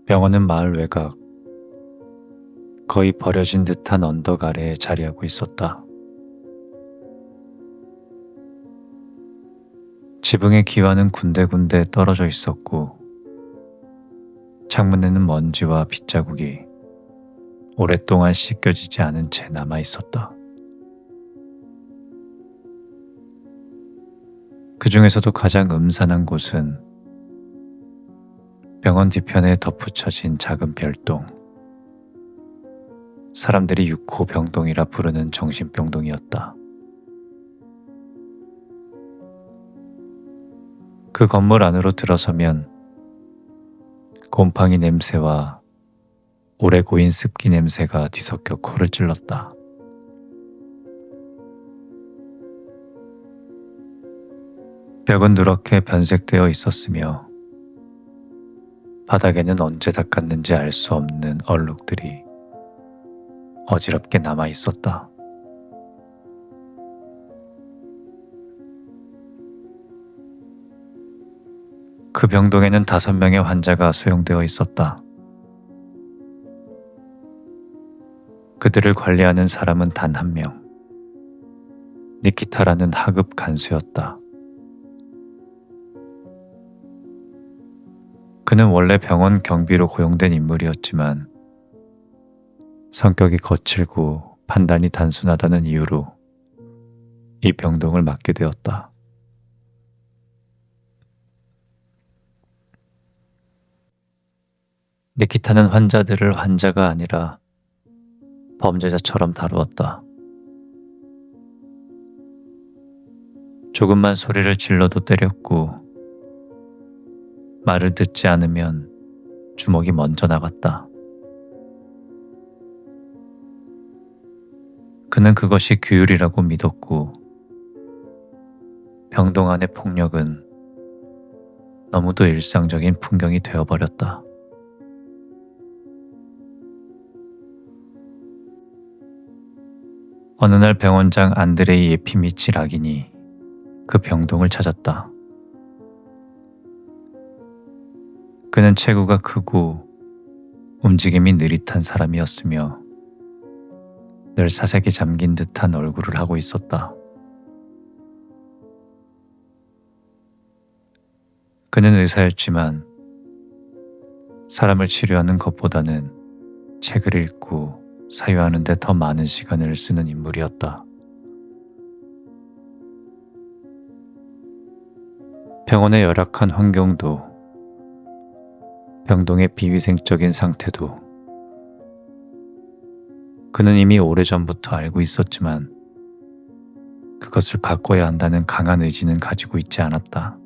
병원은 마을 외곽, 거의 버려진 듯한 언덕 아래에 자리하고 있었다. 지붕의 기와는 군데군데 떨어져 있었고, 창문에는 먼지와 빗자국이 오랫동안 씻겨지지 않은 채 남아 있었다. 그 중에서도 가장 음산한 곳은 병원 뒤편에 덧붙여진 작은 별동, 사람들이 6호 병동이라 부르는 정신병동이었다. 그 건물 안으로 들어서면 곰팡이 냄새와 오래 고인 습기 냄새가 뒤섞여 코를 찔렀다. 벽은 누렇게 변색되어 있었으며 바닥에는 언제 닦았는지 알 수 없는 얼룩들이 어지럽게 남아 있었다. 그 병동에는 5명의 환자가 수용되어 있었다. 그들을 관리하는 사람은 단 한 명, 니키타라는 하급 간수였다. 그는 원래 병원 경비로 고용된 인물이었지만 성격이 거칠고 판단이 단순하다는 이유로 이 병동을 맡게 되었다. 니키타는 환자들을 환자가 아니라 범죄자처럼 다루었다. 조금만 소리를 질러도 때렸고, 말을 듣지 않으면 주먹이 먼저 나갔다. 그는 그것이 규율이라고 믿었고, 병동 안의 폭력은 너무도 일상적인 풍경이 되어버렸다. 어느 날 병원장 안드레이 예피미치 락인이 그 병동을 찾았다. 그는 체구가 크고 움직임이 느릿한 사람이었으며 늘 사색에 잠긴 듯한 얼굴을 하고 있었다. 그는 의사였지만 사람을 치료하는 것보다는 책을 읽고 사유하는 데 더 많은 시간을 쓰는 인물이었다. 병원의 열악한 환경도 병동의 비위생적인 상태도 그는 이미 오래전부터 알고 있었지만 그것을 바꿔야 한다는 강한 의지는 가지고 있지 않았다.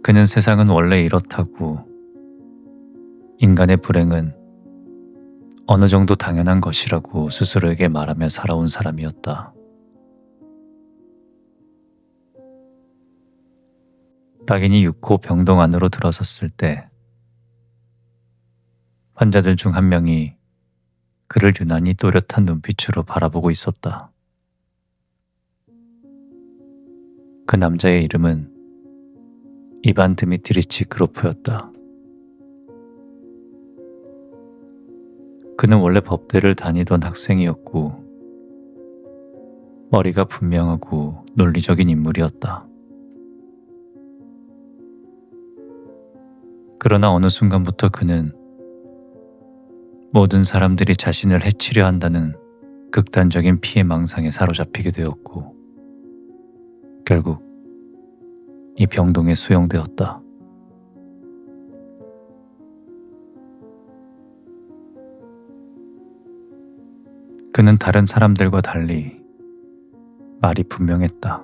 그는 세상은 원래 이렇다고, 인간의 불행은 어느 정도 당연한 것이라고 스스로에게 말하며 살아온 사람이었다. 락인이 6호 병동 안으로 들어섰을 때 환자들 중 한 명이 그를 유난히 또렷한 눈빛으로 바라보고 있었다. 그 남자의 이름은 이반 드미트리치 그로프였다. 그는 원래 법대를 다니던 학생이었고 머리가 분명하고 논리적인 인물이었다. 그러나 어느 순간부터 그는 모든 사람들이 자신을 해치려 한다는 극단적인 피해망상에 사로잡히게 되었고 결국 이 병동에 수용되었다. 그는 다른 사람들과 달리 말이 분명했다.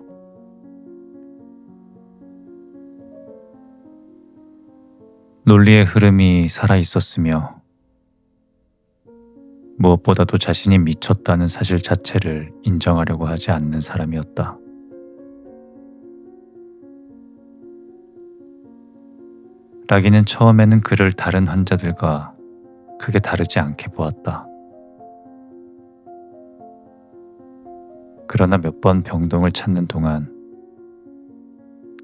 논리의 흐름이 살아있었으며 무엇보다도 자신이 미쳤다는 사실 자체를 인정하려고 하지 않는 사람이었다. 락인은 처음에는 그를 다른 환자들과 크게 다르지 않게 보았다. 그러나 몇 번 병동을 찾는 동안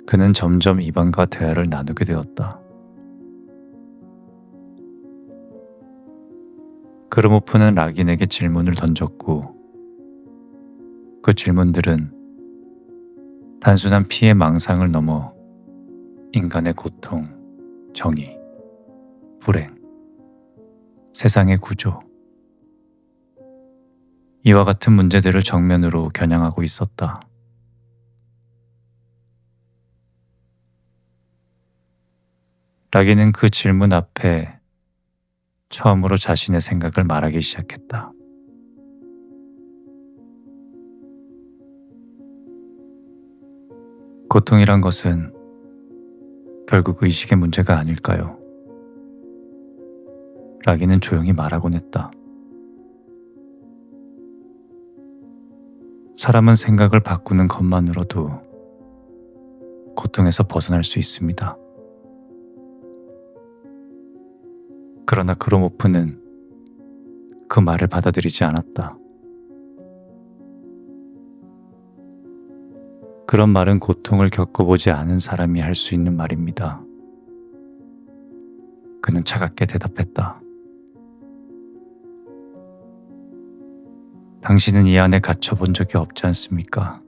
그는 점점 이방과 대화를 나누게 되었다. 그르모프는 락인에게 질문을 던졌고 그 질문들은 단순한 피해 망상을 넘어 인간의 고통, 정의, 불행, 세상의 구조, 이와 같은 문제들을 정면으로 겨냥하고 있었다. 락인은 그 질문 앞에 처음으로 자신의 생각을 말하기 시작했다. 고통이란 것은 결국 의식의 문제가 아닐까요? 락인은 조용히 말하곤 했다. 사람은 생각을 바꾸는 것만으로도 고통에서 벗어날 수 있습니다. 그러나 그로모프는 그 말을 받아들이지 않았다. 그런 말은 고통을 겪어보지 않은 사람이 할 수 있는 말입니다. 그는 차갑게 대답했다. 당신은 이 안에 갇혀본 적이 없지 않습니까?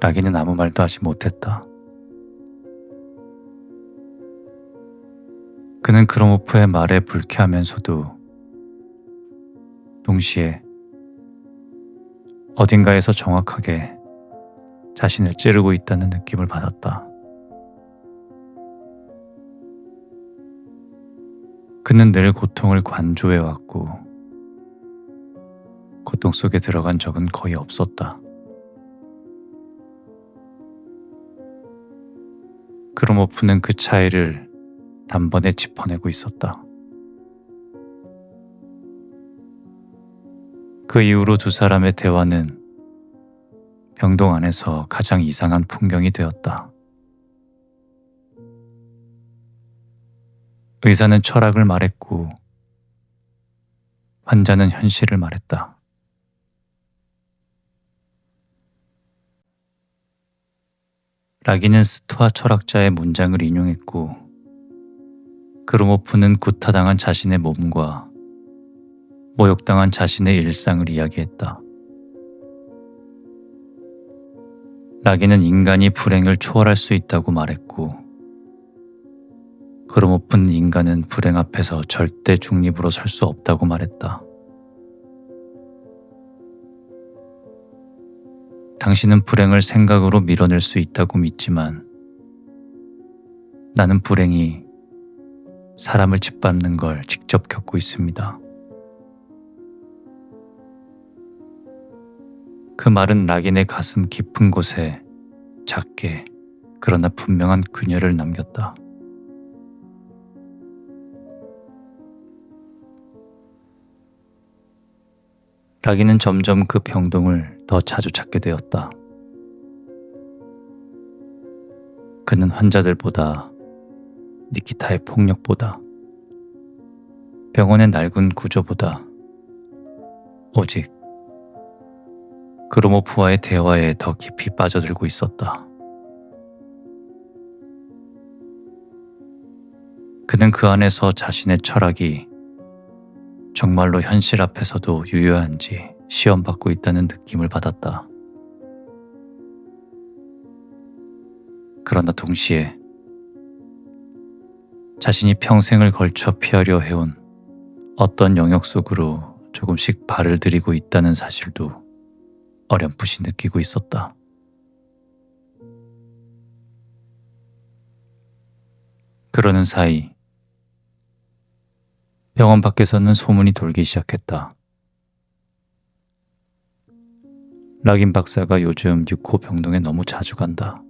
락인은 아무 말도 하지 못했다. 그는 그로모프의 말에 불쾌하면서도 동시에 어딘가에서 정확하게 자신을 찌르고 있다는 느낌을 받았다. 그는 늘 고통을 관조해왔고 고통 속에 들어간 적은 거의 없었다. 그로모프는 그 차이를 단번에 짚어내고 있었다. 그 이후로 두 사람의 대화는 병동 안에서 가장 이상한 풍경이 되었다. 의사는 철학을 말했고 환자는 현실을 말했다. 락인은 스토아 철학자의 문장을 인용했고 그로모프는 구타당한 자신의 몸과 모욕당한 자신의 일상을 이야기했다. 락인은 인간이 불행을 초월할 수 있다고 말했고 그로모프는 인간은 불행 앞에서 절대 중립으로 설 수 없다고 말했다. 당신은 불행을 생각으로 밀어낼 수 있다고 믿지만 나는 불행이 사람을 짓밟는 걸 직접 겪고 있습니다. 그 말은 락인의 가슴 깊은 곳에 작게 그러나 분명한 균열을 남겼다. 락인은 점점 그 병동을 더 자주 찾게 되었다. 그는 환자들보다 니키타의 폭력보다 병원의 낡은 구조보다 오직 그로모프와의 대화에 더 깊이 빠져들고 있었다. 그는 그 안에서 자신의 철학이 정말로 현실 앞에서도 유효한지 시험받고 있다는 느낌을 받았다. 그러나 동시에 자신이 평생을 걸쳐 피하려 해온 어떤 영역 속으로 조금씩 발을 들이고 있다는 사실도 어렴풋이 느끼고 있었다. 그러는 사이 병원 밖에서는 소문이 돌기 시작했다. 락인 박사가 요즘 6호 병동에 너무 자주 간다.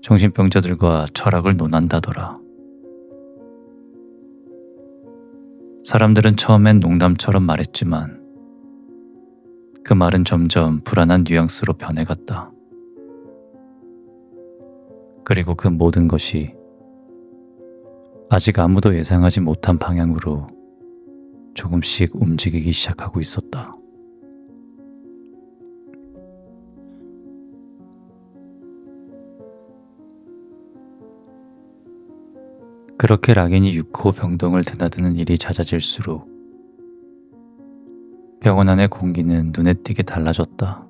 정신병자들과 철학을 논한다더라. 사람들은 처음엔 농담처럼 말했지만 그 말은 점점 불안한 뉘앙스로 변해갔다. 그리고 그 모든 것이 아직 아무도 예상하지 못한 방향으로 조금씩 움직이기 시작하고 있었다. 그렇게 락인이 육호 병동을 드나드는 일이 잦아질수록 병원 안의 공기는 눈에 띄게 달라졌다.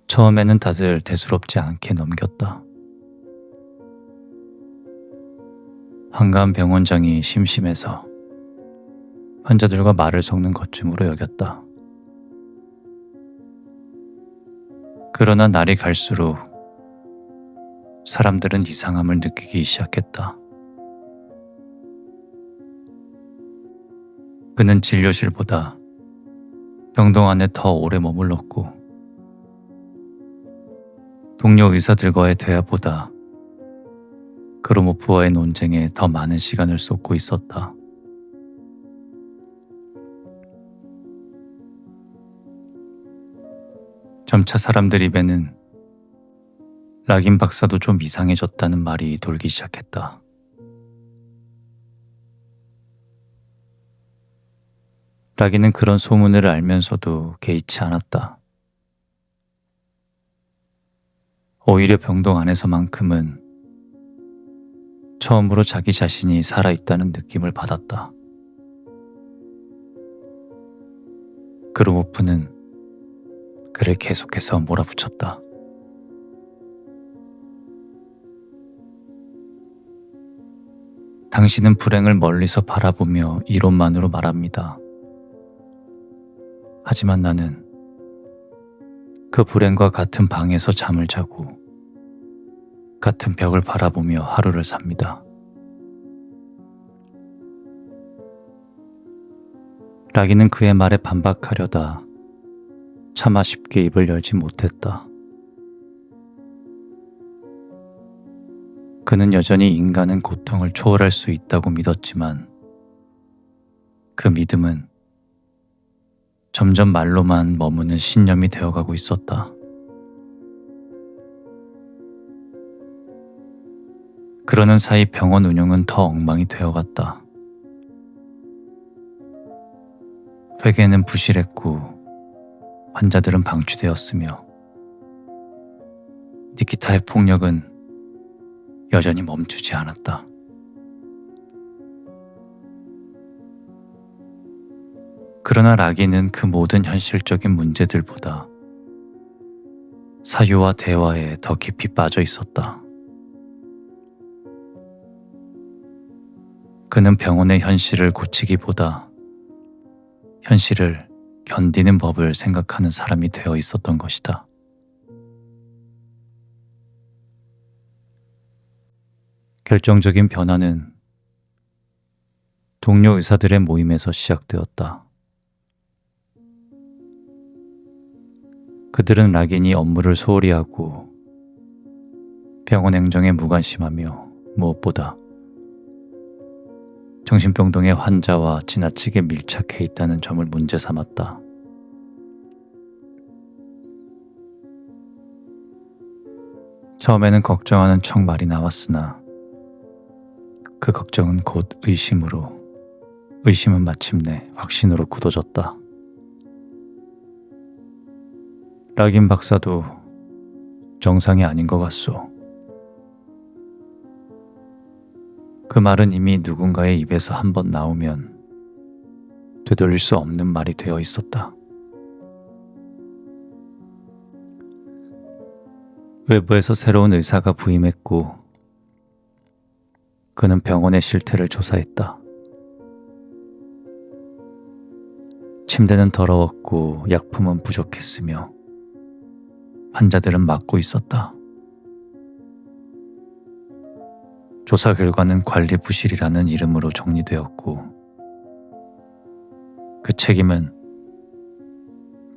처음에는 다들 대수롭지 않게 넘겼다. 한가한 병원장이 심심해서 환자들과 말을 섞는 것쯤으로 여겼다. 그러나 날이 갈수록 사람들은 이상함을 느끼기 시작했다. 그는 진료실보다 병동 안에 더 오래 머물렀고 동료 의사들과의 대화보다 그로모프와의 논쟁에 더 많은 시간을 쏟고 있었다. 점차 사람들 입에는 락인 박사도 좀 이상해졌다는 말이 돌기 시작했다. 락인은 그런 소문을 알면서도 개의치 않았다. 오히려 병동 안에서만큼은 처음으로 자기 자신이 살아있다는 느낌을 받았다. 그로모프는 그를 계속해서 몰아붙였다. 당신은 불행을 멀리서 바라보며 이론만으로 말합니다. 하지만 나는 그 불행과 같은 방에서 잠을 자고 같은 벽을 바라보며 하루를 삽니다. 락인은 그의 말에 반박하려다 차마 쉽게 입을 열지 못했다. 그는 여전히 인간은 고통을 초월할 수 있다고 믿었지만 그 믿음은 점점 말로만 머무는 신념이 되어가고 있었다. 그러는 사이 병원 운영은 더 엉망이 되어갔다. 회계는 부실했고 환자들은 방치되었으며 니키타의 폭력은 여전히 멈추지 않았다. 그러나 락인은 그 모든 현실적인 문제들보다 사유와 대화에 더 깊이 빠져 있었다. 그는 병원의 현실을 고치기보다 현실을 견디는 법을 생각하는 사람이 되어 있었던 것이다. 결정적인 변화는 동료 의사들의 모임에서 시작되었다. 그들은 락인이 업무를 소홀히 하고 병원 행정에 무관심하며 무엇보다 정신병동의 환자와 지나치게 밀착해 있다는 점을 문제 삼았다. 처음에는 걱정하는 척 말이 나왔으나 그 걱정은 곧 의심은 마침내 확신으로 굳어졌다. 락인 박사도 정상이 아닌 것 같소. 그 말은 이미 누군가의 입에서 한번 나오면 되돌릴 수 없는 말이 되어 있었다. 외부에서 새로운 의사가 부임했고 그는 병원의 실태를 조사했다. 침대는 더러웠고 약품은 부족했으며 환자들은 막고 있었다. 조사 결과는 관리 부실이라는 이름으로 정리되었고 그 책임은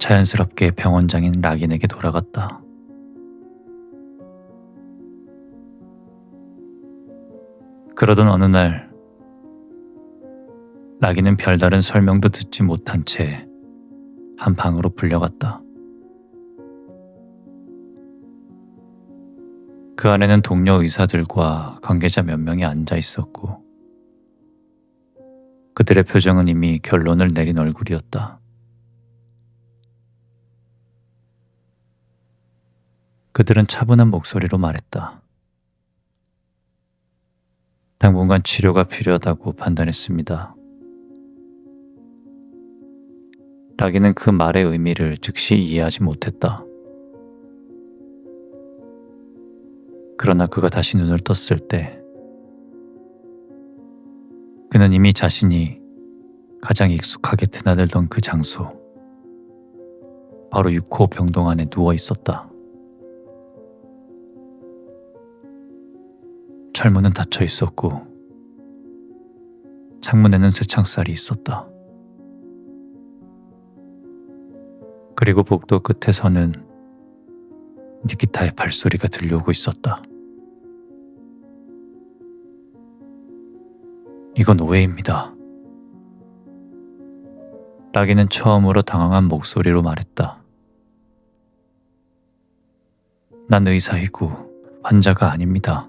자연스럽게 병원장인 락인에게 돌아갔다. 그러던 어느 날 락인은 별다른 설명도 듣지 못한 채 한 방으로 불려갔다. 그 안에는 동료 의사들과 관계자 몇 명이 앉아 있었고 그들의 표정은 이미 결론을 내린 얼굴이었다. 그들은 차분한 목소리로 말했다. 당분간 치료가 필요하다고 판단했습니다. 라기는 그 말의 의미를 즉시 이해하지 못했다. 그러나 그가 다시 눈을 떴을 때 그는 이미 자신이 가장 익숙하게 드나들던 그 장소, 바로 6호 병동 안에 누워 있었다. 철문은 닫혀 있었고 창문에는 쇠창살이 있었다. 그리고 복도 끝에서는 니키타의 발소리가 들려오고 있었다. 이건 오해입니다. 라기는 처음으로 당황한 목소리로 말했다. 난 의사이고 환자가 아닙니다.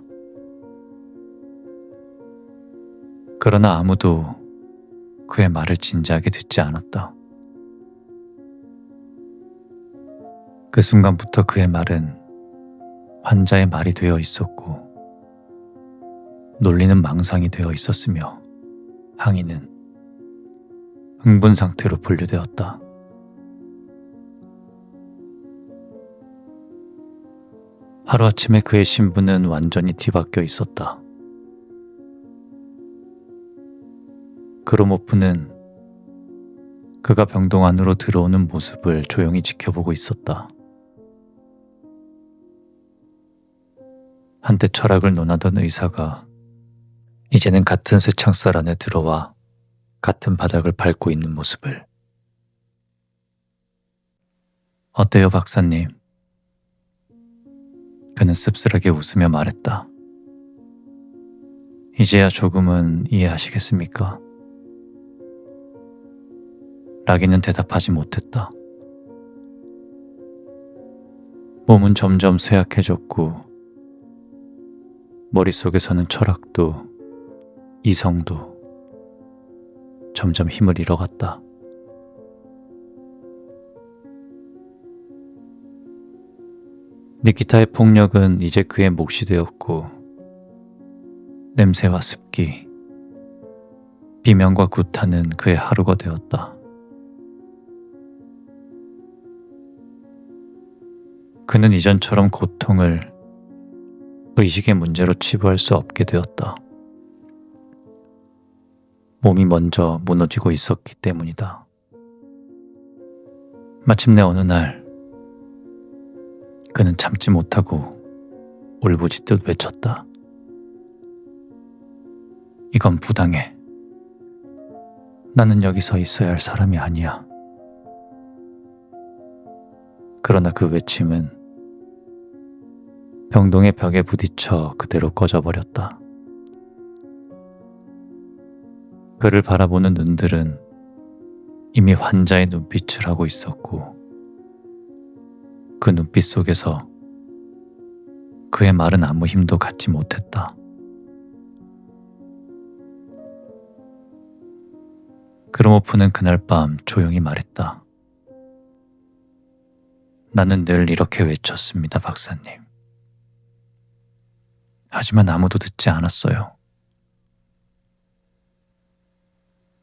그러나 아무도 그의 말을 진지하게 듣지 않았다. 그 순간부터 그의 말은 환자의 말이 되어 있었고 놀리는 망상이 되어 있었으며 항이는 흥분 상태로 분류되었다. 하루아침에 그의 신분은 완전히 뒤바뀌어 있었다. 그로모프는 그가 병동 안으로 들어오는 모습을 조용히 지켜보고 있었다. 한때 철학을 논하던 의사가 이제는 같은 쇠창살 안에 들어와 같은 바닥을 밟고 있는 모습을. 어때요, 박사님? 그는 씁쓸하게 웃으며 말했다. 이제야 조금은 이해하시겠습니까? 라기는 대답하지 못했다. 몸은 점점 쇠약해졌고 머릿속에서는 철학도 이성도 점점 힘을 잃어갔다. 니키타의 폭력은 이제 그의 몫이 되었고 냄새와 습기, 비명과 구타는 그의 하루가 되었다. 그는 이전처럼 고통을 의식의 문제로 치부할 수 없게 되었다. 몸이 먼저 무너지고 있었기 때문이다. 마침내 어느 날 그는 참지 못하고 울부짖듯 외쳤다. 이건 부당해. 나는 여기서 있어야 할 사람이 아니야. 그러나 그 외침은 병동의 벽에 부딪혀 그대로 꺼져버렸다. 그를 바라보는 눈들은 이미 환자의 눈빛을 하고 있었고 그 눈빛 속에서 그의 말은 아무 힘도 갖지 못했다. 그로모프는 그날 밤 조용히 말했다. 나는 늘 이렇게 외쳤습니다, 박사님. 하지만 아무도 듣지 않았어요.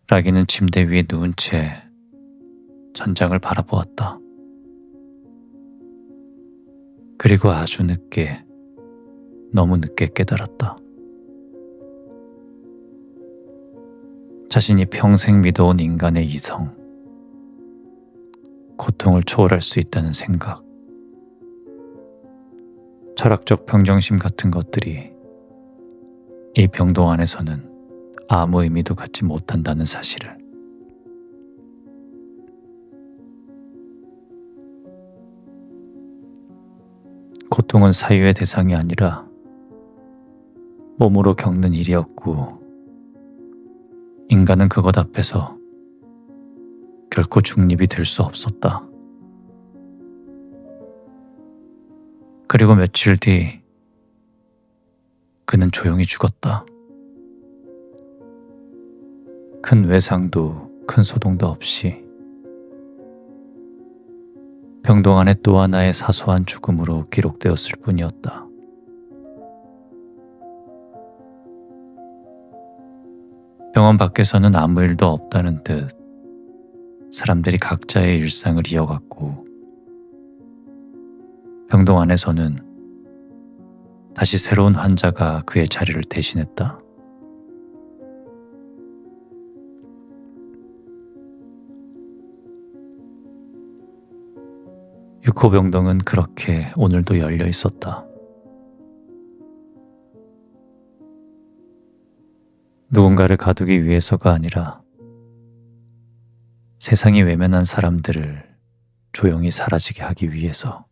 라기는 침대 위에 누운 채 천장을 바라보았다. 그리고 아주 늦게, 너무 늦게 깨달았다. 자신이 평생 믿어온 인간의 이성, 고통을 초월할 수 있다는 생각, 철학적 평정심 같은 것들이 이 병동 안에서는 아무 의미도 갖지 못한다는 사실을. 고통은 사유의 대상이 아니라 몸으로 겪는 일이었고 인간은 그것 앞에서 결코 중립이 될 수 없었다. 그리고 며칠 뒤 그는 조용히 죽었다. 큰 외상도 큰 소동도 없이 병동 안의 또 하나의 사소한 죽음으로 기록되었을 뿐이었다. 병원 밖에서는 아무 일도 없다는 듯 사람들이 각자의 일상을 이어갔고, 병동 안에서는 다시 새로운 환자가 그의 자리를 대신했다. 육호 병동은 그렇게 오늘도 열려 있었다. 누군가를 가두기 위해서가 아니라 세상이 외면한 사람들을 조용히 사라지게 하기 위해서.